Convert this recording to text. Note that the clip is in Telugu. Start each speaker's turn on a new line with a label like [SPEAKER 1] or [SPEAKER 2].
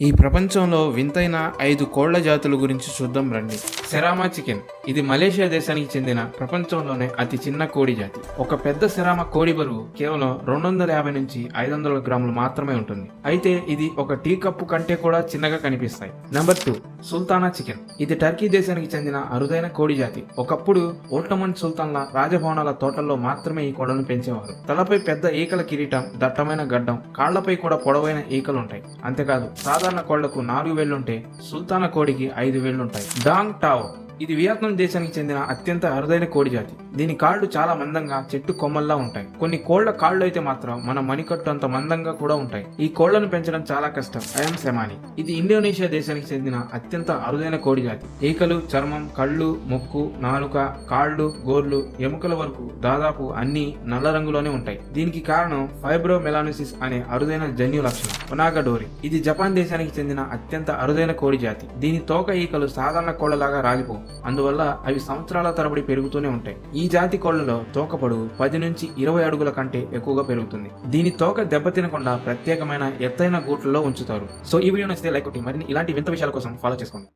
[SPEAKER 1] ఈ ప్రపంచంలో వింతైన 5 కోళ్ల జాతుల గురించి చూద్దాం రండి. సెరామా చికెన్. ఇది మలేషియా దేశానికి చెందిన ప్రపంచంలోనే అతి చిన్న కోడి జాతి. ఒక పెద్ద సెరామా కోడి బరువు కేవలం 250 నుంచి 500 గ్రాములు మాత్రమే ఉంటుంది. అయితే ఇది ఒక టీ కప్పు కంటే కూడా చిన్నగా కనిపిస్తాయి. Number 2, Sultana chicken. ఇది టర్కీ దేశానికి చెందిన అరుదైన కోడి జాతి. ఒకప్పుడు ఓట్టమన్ సుల్తాన్ల రాజభవనాల తోటల్లో మాత్రమే ఈ కోళ్లను పెంచేవారు. తలపై పెద్ద ఈకల కిరీటం, దట్టమైన గడ్డం, కాళ్లపై కూడా పొడవైన ఈకలుంటాయి. అంతేకాదు సాధారణ కోళ్లకు 4 వేళ్లుంటే సుల్తానా కోడికి 5 వేళ్లుంటాయి. Dong Tao. ఇది వియత్నాం దేశానికి చెందిన అత్యంత అరుదైన కోడి జాతి. దీని కాళ్లు చాలా మందంగా చెట్టు కొమ్మల్లా ఉంటాయి. కొన్ని కోళ్ల కాళ్లు అయితే మాత్రం మన మణికట్టు అంత మందంగా కూడా ఉంటాయి. ఈ కోళ్లను పెంచడం చాలా కష్టం. అయం సెమాని. ఇది ఇండోనేషియా దేశానికి చెందిన అత్యంత అరుదైన కోడి జాతి. ఈకలు, చర్మం, కళ్ళు, ముక్కు, నాలుక, కాళ్లు, గోర్లు, ఎముకల వరకు దాదాపు అన్ని నల్ల రంగులోనే ఉంటాయి. దీనికి కారణం ఫైబ్రోమెలానోసిస్ అనే అరుదైన జన్యు లక్షణం. ఒనాగడోరి. ఇది జపాన్ దేశానికి చెందిన అత్యంత అరుదైన కోడి జాతి. దీని తోక ఈకలు సాధారణ కోళ్లలాగా రాలిపోవు. అందువల్ల అవి సంవత్సరాల తరబడి పెరుగుతూనే ఉంటాయి. ఈ జాతి కోళ్లలో తోక పొడవు 10 నుంచి 20 అడుగుల కంటే ఎక్కువగా పెరుగుతుంది. దీని తోక దెబ్బతినకుండా ప్రత్యేకమైన ఎత్తైన గూట్లలో ఉంచుతారు. సో ఈ వీడియో నచ్చితే లైక్ కొట్టి మరిన్ని ఇలాంటి వింత విషయాల కోసం ఫాలో చేసుకోండి.